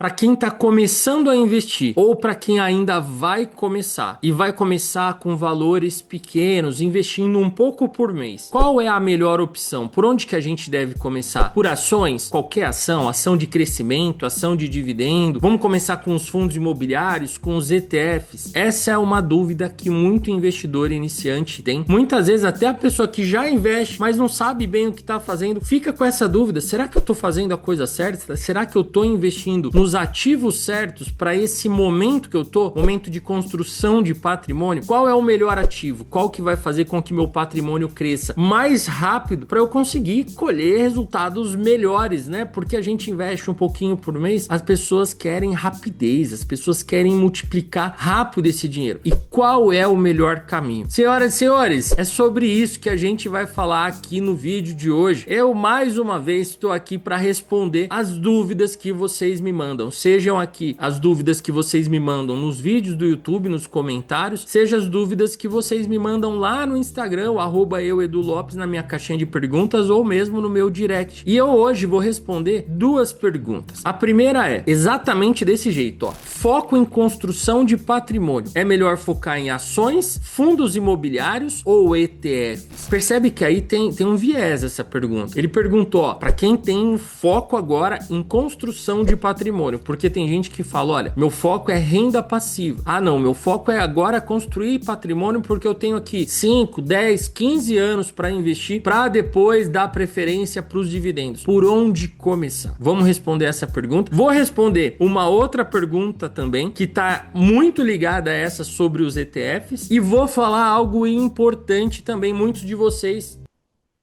Para quem está começando a investir ou para quem ainda vai começar e vai começar com valores pequenos, investindo um pouco por mês, qual é a melhor opção? Por onde que a gente deve começar? Por ações? Qualquer ação? Ação de crescimento? Ação de dividendo? Vamos começar com os fundos imobiliários? Com os ETFs? Essa é uma dúvida que muito investidor iniciante tem. Muitas vezes até a pessoa que já investe, mas não sabe bem o que está fazendo, fica com essa dúvida. Será que eu estou fazendo a coisa certa? Será que eu estou investindo nos ativos certos para esse momento que eu tô, momento de construção de patrimônio? Qual é o melhor ativo? Qual que vai fazer com que meu patrimônio cresça mais rápido para eu conseguir colher resultados melhores, né? Porque a gente investe um pouquinho por mês, as pessoas querem rapidez, as pessoas querem multiplicar rápido esse dinheiro. E qual é o melhor caminho? Senhoras e senhores, é sobre isso que a gente vai falar aqui no vídeo de hoje. Eu mais uma vez estou aqui para responder as dúvidas que vocês me mandam. Sejam aqui as dúvidas que vocês me mandam nos vídeos do YouTube, nos comentários, sejam as dúvidas que vocês me mandam lá no Instagram, @euedulopes, na minha caixinha de perguntas ou mesmo no meu direct. E eu hoje vou responder duas perguntas. A primeira é exatamente desse jeito, ó. Foco em construção de patrimônio. É melhor focar em ações, fundos imobiliários ou ETFs? Percebe que aí tem um viés essa pergunta. Ele perguntou, ó, para quem tem foco agora em construção de patrimônio, porque tem gente que fala, olha, meu foco é renda passiva. Ah, não, meu foco é agora construir patrimônio porque eu tenho aqui 5, 10, 15 anos para investir, para depois dar preferência para os dividendos. Por onde começar? Vamos responder essa pergunta. Vou responder uma outra pergunta também, que está muito ligada a essa sobre os ETFs, e vou falar algo importante também, muitos de vocês.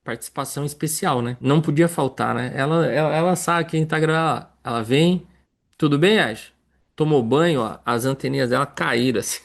Participação especial, né? Não podia faltar, né? Ela sabe quem tá gravando. Ela vem. Tudo bem, Ash? Tomou banho, ó, as anteninhas dela caíram assim.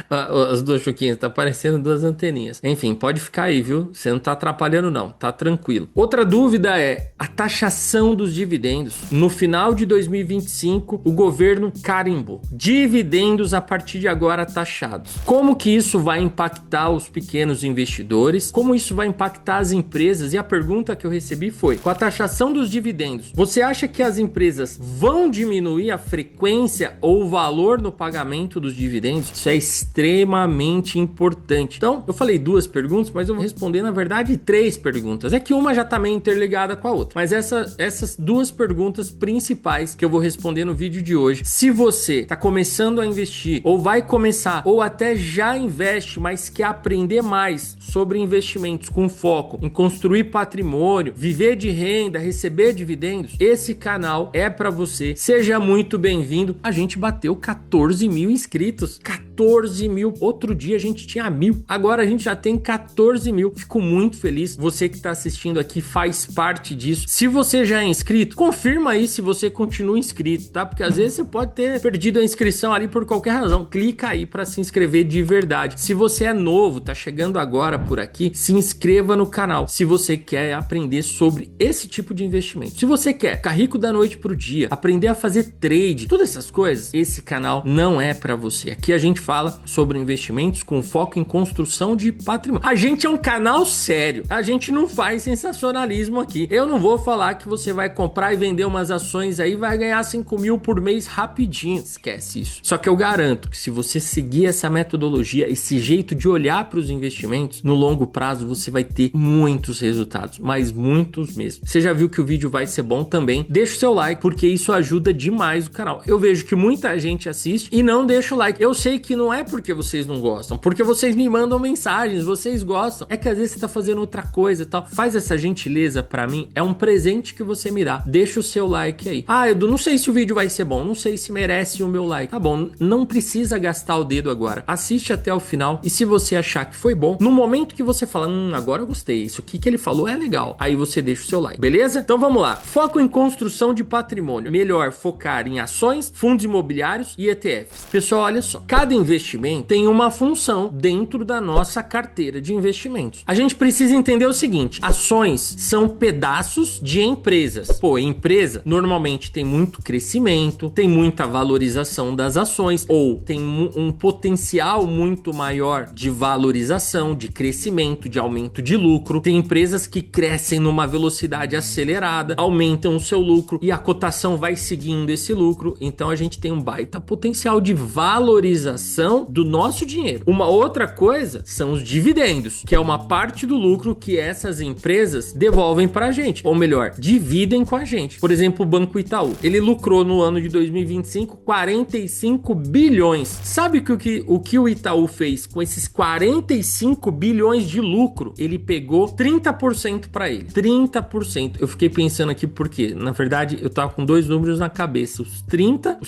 As duas chuquinhas, tá parecendo duas anteninhas. Enfim, pode ficar aí, viu? Você não tá atrapalhando não, tá tranquilo. Outra dúvida é a taxação dos dividendos. No final de 2025, o governo carimbou dividendos a partir de agora taxados. Como que isso vai impactar os pequenos investidores? Como isso vai impactar as empresas? E a pergunta que eu recebi foi, com a taxação dos dividendos, você acha que as empresas vão diminuir a frequência ou o valor no pagamento dos dividendos? Isso é extremamente importante. Então, eu falei duas perguntas, mas eu vou responder, na verdade, três perguntas. É que uma já tá meio interligada com a outra. Mas essas duas perguntas principais que eu vou responder no vídeo de hoje. Se você tá começando a investir, ou vai começar, ou até já investe, mas quer aprender mais sobre investimentos com foco em construir patrimônio, viver de renda, receber dividendos, esse canal é para você. Seja muito bem-vindo. A gente bateu 14 mil inscritos. 14 mil. Outro dia a gente tinha 1.000. Agora a gente já tem 14 mil. Fico muito feliz. Você que está assistindo aqui faz parte disso. Se você já é inscrito, confirma aí se você continua inscrito, tá? Porque às vezes você pode ter perdido a inscrição ali por qualquer razão. Clica aí para se inscrever de verdade. Se você é novo, tá chegando agora por aqui, se inscreva no canal. Se você quer aprender sobre esse tipo de investimento. Se você quer ficar rico da noite pro dia, aprender a fazer trade, todas essas coisas, esse canal não é para você. Aqui a gente fala sobre investimentos com foco em construção de patrimônio. A gente é um canal sério, a gente não faz sensacionalismo aqui. Eu não vou falar que você vai comprar e vender umas ações aí e vai ganhar 5 mil por mês rapidinho, esquece isso. Só que eu garanto que se você seguir essa metodologia, esse jeito de olhar para os investimentos, no longo prazo você vai ter muitos resultados, mas muitos mesmo. Você já viu que o vídeo vai ser bom também? Deixa o seu like, porque isso ajuda demais o canal. Eu vejo que muita gente assiste e não deixa o like. Eu sei que não é porque vocês não gostam, porque vocês me mandam mensagens, vocês gostam. É que às vezes você tá fazendo outra coisa e tal. Faz essa gentileza pra mim, é um presente que você me dá. Deixa o seu like aí. Ah, Edu, não sei se o vídeo vai ser bom, não sei se merece o meu like. Tá bom, não precisa gastar o dedo agora. Assiste até o final e se você achar que foi bom, no momento que você fala, agora eu gostei, isso aqui que ele falou é legal, aí você deixa o seu like, beleza? Então vamos lá. Foco em construção de patrimônio. Melhor focar em ações, fundos imobiliários e ETFs. Pessoal, olha só. Cada investimento tem uma função dentro da nossa carteira de investimentos. A gente precisa entender o seguinte: ações são pedaços de empresas. Pô, empresa normalmente tem muito crescimento, tem muita valorização das ações, ou tem um potencial muito maior de valorização, de crescimento, de aumento de lucro. Tem empresas que crescem numa velocidade acelerada, aumentam o seu lucro e a cotação vai seguindo esse lucro. Então a gente tem um baita potencial de valorização do nosso dinheiro. Uma outra coisa são os dividendos, que é uma parte do lucro que essas empresas devolvem pra gente, ou melhor, dividem com a gente. Por exemplo, o Banco Itaú, ele lucrou no ano de 2025 45 bilhões. Sabe o que o Itaú fez com esses 45 bilhões de lucro? Ele pegou 30% para ele. 30%. Eu fiquei pensando aqui porque, na verdade, eu tava com dois números na cabeça. Os 30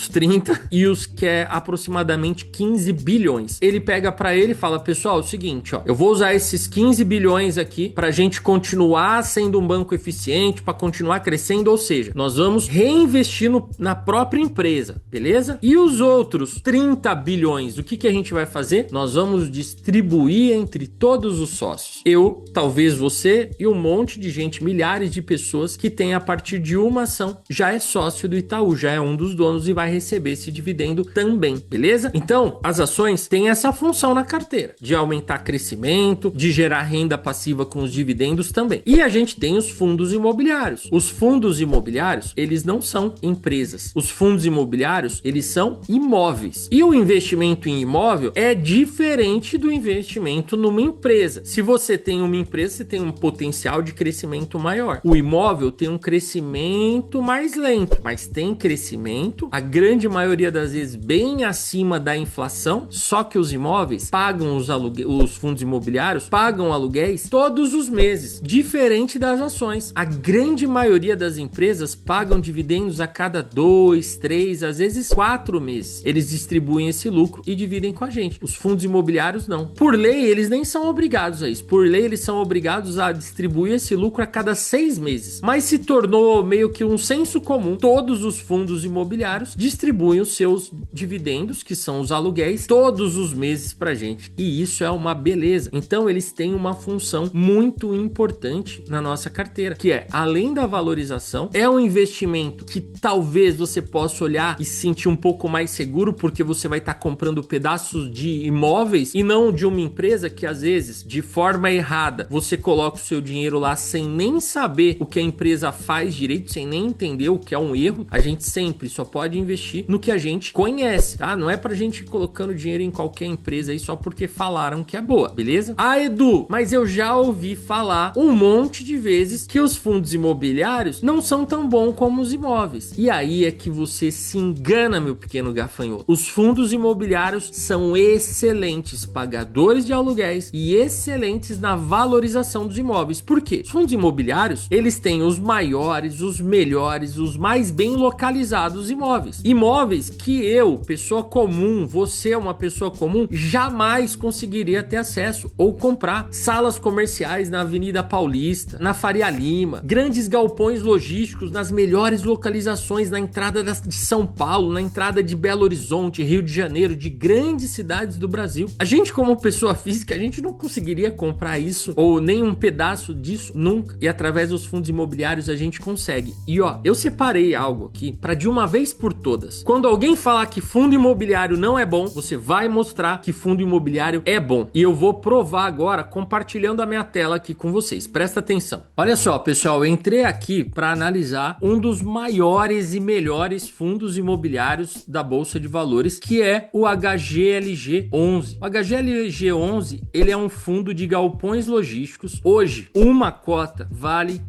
e os que é aproximadamente 15 bilhões. Ele pega para ele e fala: pessoal, é o seguinte, ó, eu vou usar esses 15 bilhões aqui pra gente continuar sendo um banco eficiente, para continuar crescendo, ou seja, nós vamos reinvestir na própria empresa, beleza? E os outros 30 bilhões, o que a gente vai fazer? Nós vamos distribuir entre todos os sócios. Eu, talvez você e um monte de gente, milhares de pessoas que tem a partir de uma ação, já é sócio do Itaú, já é um dos donos e vai receber esse dividendo também, beleza? Então, as ações têm essa função na carteira, de aumentar crescimento, de gerar renda passiva com os dividendos também. E a gente tem os fundos imobiliários. Os fundos imobiliários, eles não são empresas. Os fundos imobiliários, eles são imóveis. E o investimento em imóvel é diferente do investimento numa empresa. Se você tem uma empresa, você tem um potencial de crescimento maior. O imóvel tem um crescimento mais lento, mas tem crescimento, a grande maioria das vezes bem acima da inflação, só que os imóveis pagam os fundos imobiliários pagam aluguéis todos os meses, diferente das ações. A grande maioria das empresas pagam dividendos a cada 2, 3, às vezes 4 meses. Eles distribuem esse lucro e dividem com a gente. Os fundos imobiliários não. Por lei, eles nem são obrigados a isso. Por lei, eles são obrigados a distribuir esse lucro a cada 6 meses. Mas se tornou meio que um senso comum. Todos os fundos imobiliários distribuem os seus dividendos, que são os aluguéis, todos os meses pra gente. E isso é uma beleza. Então, eles têm uma função muito importante na nossa carteira, que é, além da valorização, é um investimento que talvez você possa olhar e se sentir um pouco mais seguro, porque você vai estar comprando pedaços de imóveis e não de uma empresa que, às vezes, de forma errada, você coloca o seu dinheiro lá sem nem saber o que a empresa faz direito, sem nem entender o que é um erro. A gente sempre só pode investir no que a gente conhece, tá? Não é pra gente ir colocando dinheiro em qualquer empresa aí só porque falaram que é boa, beleza? Ah, Edu, mas eu já ouvi falar um monte de vezes que os fundos imobiliários não são tão bons como os imóveis. E aí é que você se engana, meu pequeno gafanhoto. Os fundos imobiliários são excelentes pagadores de aluguéis e excelentes na valorização dos imóveis. Por quê? Os fundos imobiliários, eles têm os maiores, os melhores, os mais bem localizados imóveis. Imóveis que eu, pessoa comum, você é uma pessoa comum, jamais conseguiria ter acesso ou comprar. Salas comerciais na Avenida Paulista, na Faria Lima, grandes galpões logísticos nas melhores localizações, na entrada de São Paulo, na entrada de Belo Horizonte, Rio de Janeiro, de grandes cidades do Brasil. A gente, como pessoa física, a gente não conseguiria comprar isso ou nem um pedaço disso nunca. E através dos fundos imobiliários a gente consegue. E ó, eu separei algo aqui para de uma vez por todas. Quando alguém falar que fundo imobiliário não é bom, você vai mostrar que fundo imobiliário é bom. E eu vou provar agora compartilhando a minha tela aqui com vocês. Presta atenção. Olha só, pessoal, eu entrei aqui para analisar um dos maiores e melhores fundos imobiliários da Bolsa de Valores, que é o HGLG11. O HGLG11, ele é um fundo de galpões logísticos. Hoje, uma cota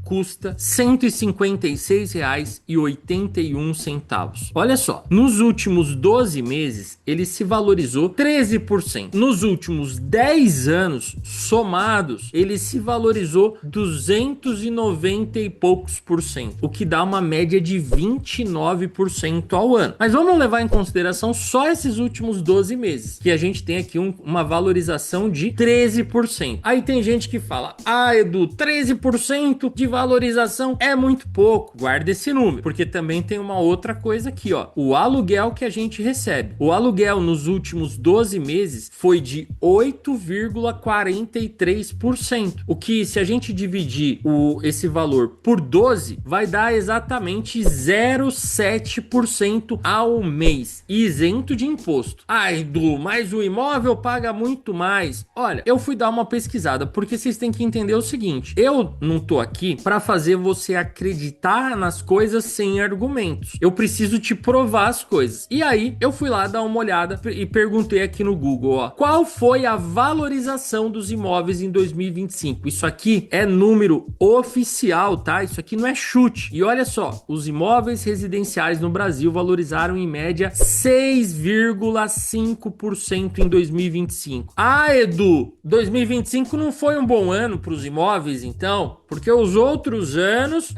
custa R$ 156,81. Olha só, nos últimos 12 meses, ele se valorizou 13%. Nos últimos 10 anos, somados, ele se valorizou 290 e poucos por cento, o que dá uma média de 29% ao ano. Mas vamos levar em consideração só esses últimos 12 meses, que a gente tem aqui uma valorização de 13%. Aí tem gente que fala: ah, Edu, 13% de valorização é muito pouco. Guarda esse número, porque também tem uma outra coisa aqui, ó, o aluguel que a gente recebe. O aluguel nos últimos 12 meses foi de 8,43%. O que, se a gente dividir esse valor por 12, vai dar exatamente 0,7% ao mês, isento de imposto. Ah, Edu, mas o imóvel paga muito mais. Olha, eu fui dar uma pesquisada, porque vocês têm que entender o seguinte: eu não tô aqui para fazer você acreditar nas coisas sem argumentos. Eu preciso te provar as coisas. E aí, eu fui lá dar uma olhada e perguntei aqui no Google, ó, qual foi a valorização dos imóveis em 2025? Isso aqui é número oficial, tá? Isso aqui não é chute. E olha só, os imóveis residenciais no Brasil valorizaram em média 6,5% em 2025. Ah, Edu, 2025 não foi um bom ano para os imóveis, então? Porque os outros anos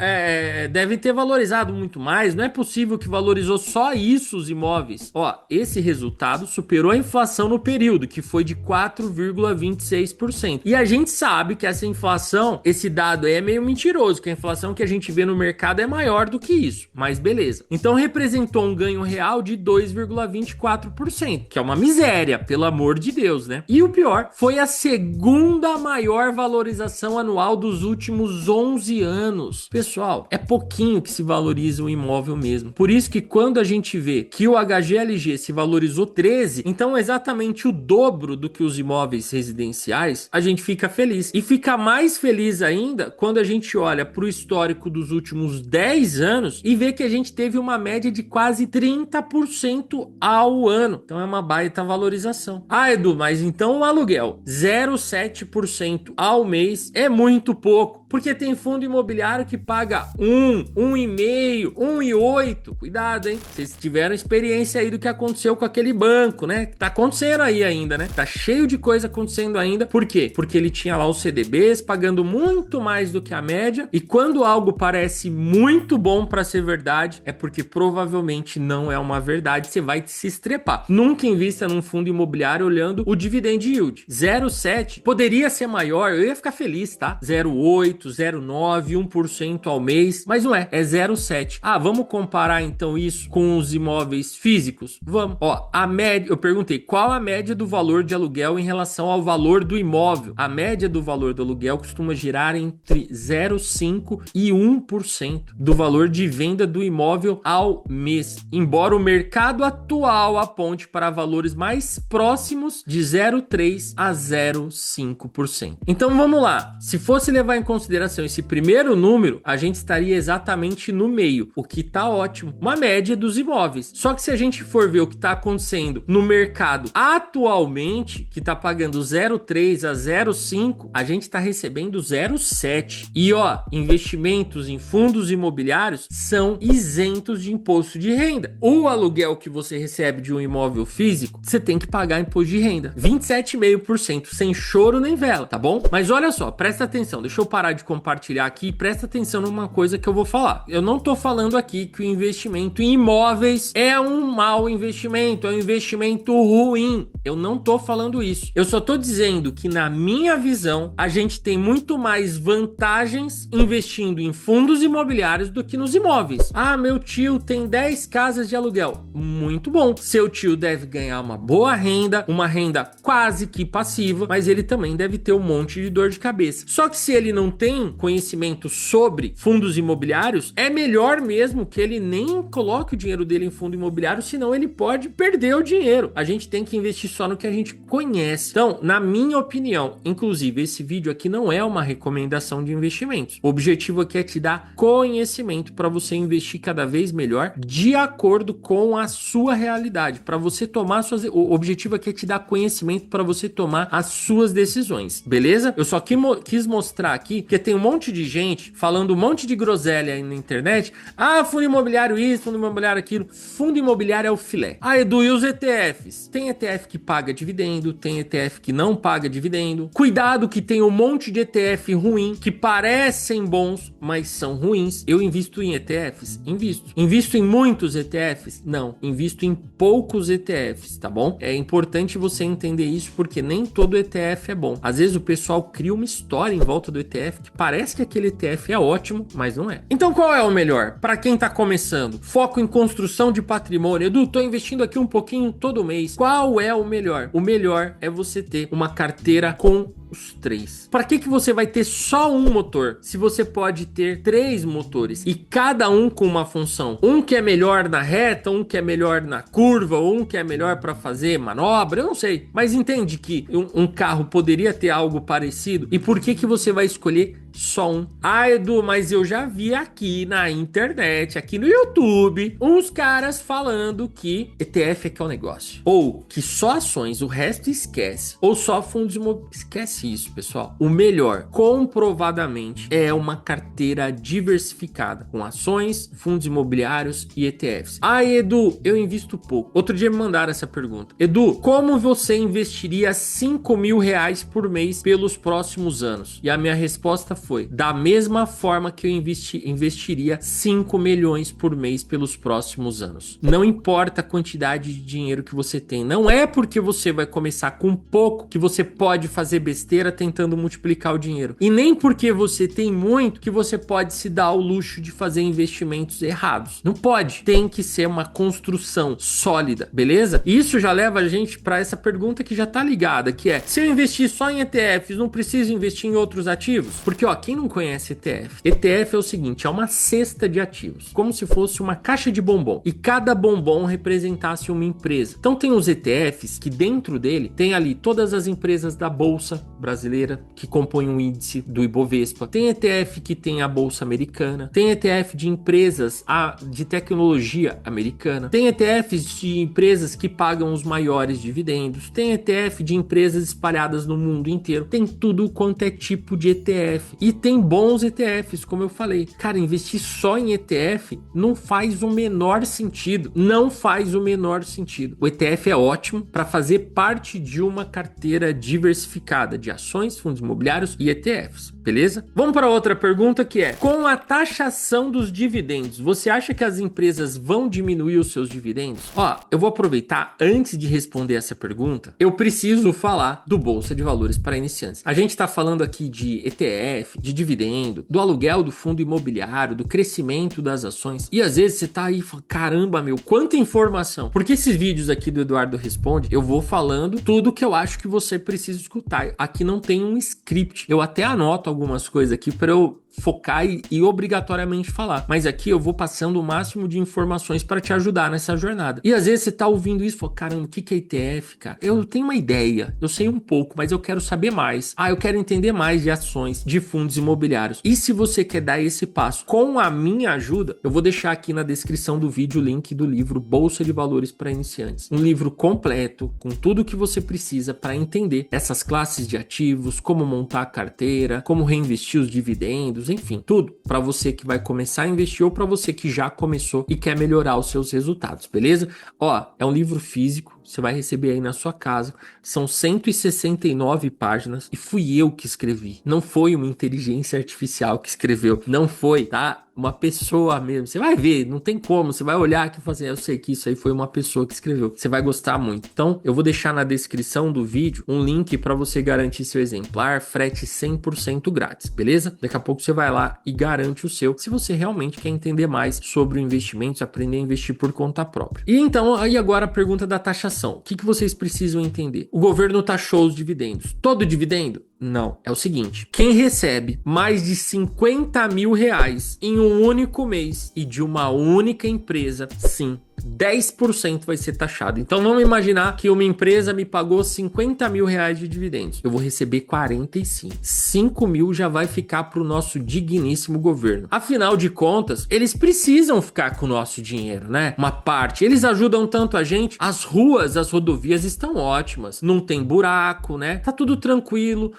devem ter valorizado muito mais. Não é possível que valorizou só isso os imóveis. Ó, esse resultado superou a inflação no período, que foi de 4,26%. E a gente sabe que essa inflação, esse dado aí é meio mentiroso, que a inflação que a gente vê no mercado é maior do que isso. Mas beleza. Então representou um ganho real de 2,24%, que é uma miséria, pelo amor de Deus, né? E o pior, foi a segunda maior valorização anual dos últimos 11 anos. Pessoal, é pouquinho que se valoriza o imóvel mesmo. Por isso que quando a gente vê que o HGLG se valorizou 13, então exatamente o dobro do que os imóveis residenciais, a gente fica feliz. E fica mais feliz ainda quando a gente olha para o histórico dos últimos 10 anos e vê que a gente teve uma média de quase 30% ao ano. Então é uma baita valorização. Ah, Edu, mas então o aluguel 0,7% ao mês é muito pouco. Porque tem fundo imobiliário que paga 1,5, 1,8. Cuidado, hein? Vocês tiveram experiência aí do que aconteceu com aquele banco, né? Tá acontecendo aí ainda, né? Tá cheio de coisa acontecendo ainda. Por quê? Porque ele tinha lá os CDBs pagando muito mais do que a média. E quando algo parece muito bom para ser verdade, é porque provavelmente não é uma verdade. Você vai se estrepar. Nunca invista num fundo imobiliário olhando o dividend yield. 0,7 poderia ser maior. Eu ia ficar feliz, tá? 0,8. 0,9, 1% ao mês, mas não é 0,7. Ah, vamos comparar então isso com os imóveis físicos? Vamos. Ó, a média, eu perguntei, qual a média do valor de aluguel em relação ao valor do imóvel? A média do valor do aluguel costuma girar entre 0,5 e 1% do valor de venda do imóvel ao mês, embora o mercado atual aponte para valores mais próximos de 0,3 a 0,5%. Então vamos lá, se fosse levar em consideração esse primeiro número, a gente estaria exatamente no meio, o que tá ótimo, uma média dos imóveis. Só que se a gente for ver o que tá acontecendo no mercado atualmente, que tá pagando 0,3 a 0,5, a gente tá recebendo 0,7. E ó, investimentos em fundos imobiliários são isentos de imposto de renda. O aluguel que você recebe de um imóvel físico, você tem que pagar imposto de renda, 27,5%, sem choro nem vela, tá bom? Mas olha só, presta atenção, deixa eu parar de compartilhar aqui e presta atenção numa coisa que eu vou falar. Eu não tô falando aqui que o investimento em imóveis é um mau investimento, é um investimento ruim. Eu não tô falando isso. Eu só tô dizendo que, na minha visão, a gente tem muito mais vantagens investindo em fundos imobiliários do que nos imóveis. Ah, meu tio tem 10 casas de aluguel. Muito bom. Seu tio deve ganhar uma boa renda, uma renda quase que passiva, mas ele também deve ter um monte de dor de cabeça. Só que se ele não tem conhecimento sobre fundos imobiliários, é melhor mesmo que ele nem coloque o dinheiro dele em fundo imobiliário, senão ele pode perder o dinheiro. A gente tem que investir só no que a gente conhece. Então, na minha opinião, inclusive, esse vídeo aqui não é uma recomendação de investimentos. O objetivo aqui é te dar conhecimento para você investir cada vez melhor de acordo com a sua realidade, para você tomar suas... O objetivo aqui é te dar conhecimento para você tomar as suas decisões, beleza? Eu só quis mostrar aqui que tem um monte de gente falando um monte de groselha aí na internet. Ah, fundo imobiliário isso, fundo imobiliário aquilo. Fundo imobiliário é o filé. Ah, Edu, e os ETFs? Tem ETF que paga dividendo, tem ETF que não paga dividendo. Cuidado que tem um monte de ETF ruim, que parecem bons, mas são ruins. Eu invisto em ETFs? Invisto. Invisto em muitos ETFs? Não. Invisto em poucos ETFs, tá bom? É importante você entender isso, porque nem todo ETF é bom. Às vezes o pessoal cria uma história em volta do ETF que parece que aquele ETF é ótimo, mas não é. Então qual é o melhor? Para quem tá começando, foco em construção de patrimônio. Edu, tô investindo aqui um pouquinho pouquinho todo mês. Qual é o melhor? O melhor é você ter uma carteira com os 3. Para que você vai ter só um motor, se você pode ter 3 motores e cada um com uma função? Um que é melhor na reta, um que é melhor na curva, um que é melhor para fazer manobra, eu não sei. Mas entende que um carro poderia ter algo parecido? E por que você vai escolher só um? Ah, Edu, mas eu já vi aqui na internet, aqui no YouTube, uns caras falando que ETF é que é o negócio. Ou que só ações, o resto esquece. Ou só fundos imobiliários. Esquece isso, pessoal. O melhor, comprovadamente, é uma carteira diversificada, com ações, fundos imobiliários e ETFs. Ah, Edu, eu invisto pouco. Outro dia me mandaram essa pergunta. Edu, como você investiria 5 mil reais por mês pelos próximos anos? E a minha resposta foi: da mesma forma que eu investiria 5 milhões por mês pelos próximos anos. Não importa a quantidade de dinheiro que você tem. Não é porque você vai começar com pouco que você pode fazer besteira tentando multiplicar o dinheiro. E nem porque você tem muito que você pode se dar ao luxo de fazer investimentos errados. Não pode. Tem que ser uma construção sólida, beleza? E isso já leva a gente para essa pergunta que já tá ligada, que é: se eu investir só em ETFs, não preciso investir em outros ativos? Porque, ó, quem não conhece ETF é o seguinte, é uma cesta de ativos, como se fosse uma caixa de bombom, e cada bombom representasse uma empresa. Então tem os ETFs que dentro dele tem ali todas as empresas da Bolsa Brasileira que compõem o índice do Ibovespa. Tem ETF que tem a Bolsa Americana, tem ETF de empresas de tecnologia americana, tem ETFs de empresas que pagam os maiores dividendos, tem ETF de empresas espalhadas no mundo inteiro, tem tudo quanto é tipo de ETF. E tem bons ETFs, como eu falei. Cara, investir só em ETF não faz o menor sentido. Não faz o menor sentido. O ETF é ótimo para fazer parte de uma carteira diversificada de ações, fundos imobiliários e ETFs, beleza? Vamos para outra pergunta, que é: com a taxação dos dividendos, você acha que as empresas vão diminuir os seus dividendos? Ó, eu vou aproveitar, antes de responder essa pergunta, eu preciso falar do Bolsa de Valores para iniciantes. A gente está falando aqui de ETF, de dividendo, do aluguel do fundo imobiliário, do crescimento das ações, e às vezes você tá aí e fala: caramba, meu, quanta informação. Porque esses vídeos aqui do Eduardo Responde, eu vou falando tudo que eu acho que você precisa escutar. Aqui não tem um script. Eu até anoto algumas coisas aqui para eu focar e obrigatoriamente falar, mas aqui eu vou passando o máximo de informações para te ajudar nessa jornada. E às vezes você tá ouvindo isso e fala: caramba, o que é ETF, cara? Eu tenho uma ideia, eu sei um pouco, mas eu quero saber mais. Eu quero entender mais de ações, de fundos imobiliários. E se você quer dar esse passo com a minha ajuda, eu vou deixar aqui na descrição do vídeo o link do livro Bolsa de Valores para Iniciantes. Um livro completo, com tudo que você precisa para entender essas classes de ativos, como montar a carteira, como reinvestir os dividendos, enfim, tudo para você que vai começar a investir ou para você que já começou e quer melhorar os seus resultados, beleza? Ó, é um livro físico, você vai receber aí na sua casa. São 169 páginas e fui eu que escrevi. Não foi uma inteligência artificial que escreveu. Não foi, tá? Uma pessoa mesmo. Você vai ver, não tem como. Você vai olhar aqui e falar assim: eu sei que isso aí foi uma pessoa que escreveu. Você vai gostar muito. Então, eu vou deixar na descrição do vídeo um link para você garantir seu exemplar, frete 100% grátis, beleza? Daqui a pouco você vai lá e garante o seu, se você realmente quer entender mais sobre o investimento, aprender a investir por conta própria. E então, aí agora a pergunta da taxação. O que vocês precisam entender? O governo taxou os dividendos. Todo dividendo? Não. É o seguinte: quem recebe mais de 50 mil reais em um único mês e de uma única empresa, sim, 10% vai ser taxado. Então vamos imaginar que uma empresa me pagou 50 mil reais de dividendos. Eu vou receber 45. 5 mil já vai ficar para o nosso digníssimo governo. Afinal de contas, eles precisam ficar com o nosso dinheiro, né? Uma parte. Eles ajudam tanto a gente. As ruas, as rodovias estão ótimas. Não tem buraco, né? Tá tudo tranquilo.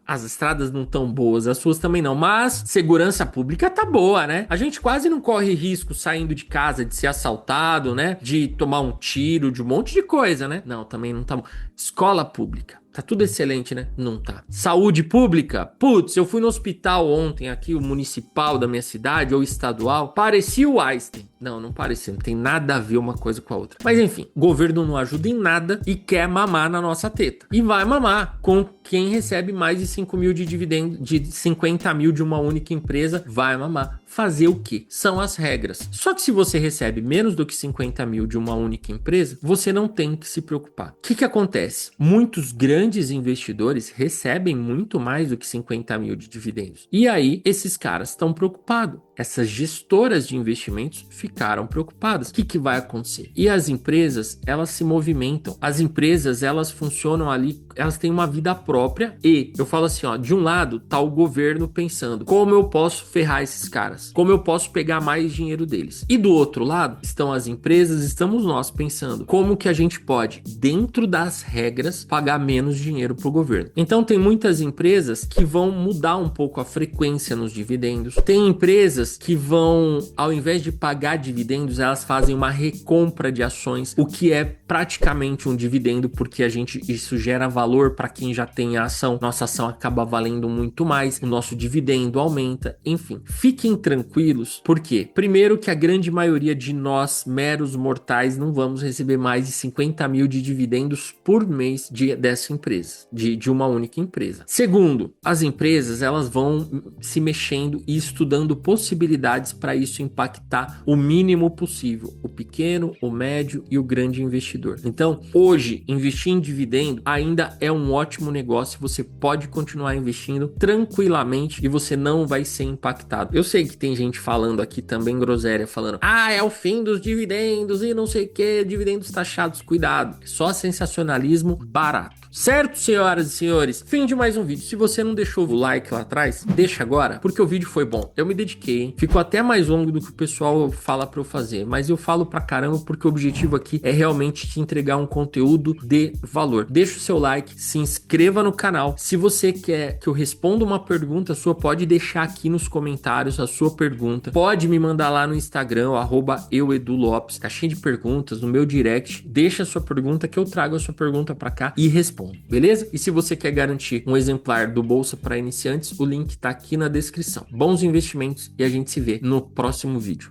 As estradas não tão boas, as suas também não, mas segurança pública tá boa, né? A gente quase não corre risco saindo de casa de ser assaltado, né? De tomar um tiro, de um monte de coisa, né? Não, também não tá bom. Escola pública Tá tudo excelente, né? Não tá. Saúde pública? Putz, eu fui no hospital ontem aqui, o municipal da minha cidade, ou estadual, parecia o Einstein. Não parecia, não tem nada a ver uma coisa com a outra. Mas enfim, o governo não ajuda em nada e quer mamar na nossa teta. E vai mamar com quem recebe mais de 5 mil de dividendo, de 50 mil de uma única empresa, vai mamar. Fazer o quê? São as regras. Só que se você recebe menos do que 50 mil de uma única empresa, você não tem que se preocupar. O que acontece? Muitos grandes investidores recebem muito mais do que 50 mil de dividendos. E aí, esses caras estão preocupados. Essas gestoras de investimentos ficaram preocupadas. O que vai acontecer? E as empresas, elas se movimentam. As empresas, elas funcionam ali, elas têm uma vida própria. E eu falo assim, ó, de um lado tá o governo pensando, como eu posso ferrar esses caras? Como eu posso pegar mais dinheiro deles? E do outro lado estão as empresas, estamos nós pensando, como que a gente pode, dentro das regras, pagar menos dinheiro pro governo? Então tem muitas empresas que vão mudar um pouco a frequência nos dividendos. Tem empresas que vão, ao invés de pagar dividendos, elas fazem uma recompra de ações, o que é praticamente um dividendo, porque isso gera valor para quem já tem a ação. Nossa ação acaba valendo muito mais, o nosso dividendo aumenta, enfim. Fiquem tranquilos, porque primeiro que a grande maioria de nós, meros mortais, não vamos receber mais de 50 mil de dividendos por mês dessa empresa, de uma única empresa. Segundo, as empresas, elas vão se mexendo e estudando possibilidades para isso impactar o mínimo possível, o pequeno, o médio e o grande investidor. Então, hoje, investir em dividendo ainda é um ótimo negócio, você pode continuar investindo tranquilamente e você não vai ser impactado. Eu sei que tem gente falando aqui também groselha, falando, é o fim dos dividendos e não sei o que, dividendos taxados, cuidado, é só sensacionalismo barato. Certo, senhoras e senhores? Fim de mais um vídeo. Se você não deixou o like lá atrás, deixa agora, porque o vídeo foi bom. Eu me dediquei, hein? Ficou até mais longo do que o pessoal fala pra eu fazer, mas eu falo pra caramba porque o objetivo aqui é realmente te entregar um conteúdo de valor. Deixa o seu like, se inscreva no canal. Se você quer que eu responda uma pergunta sua, pode deixar aqui nos comentários a sua pergunta. Pode me mandar lá no Instagram, @euedulopes, caixinha de perguntas, no meu direct. Deixa a sua pergunta que eu trago a sua pergunta pra cá e respondo. Beleza? E se você quer garantir um exemplar do Bolsa para Iniciantes, o link tá aqui na descrição. Bons investimentos e a gente se vê no próximo vídeo.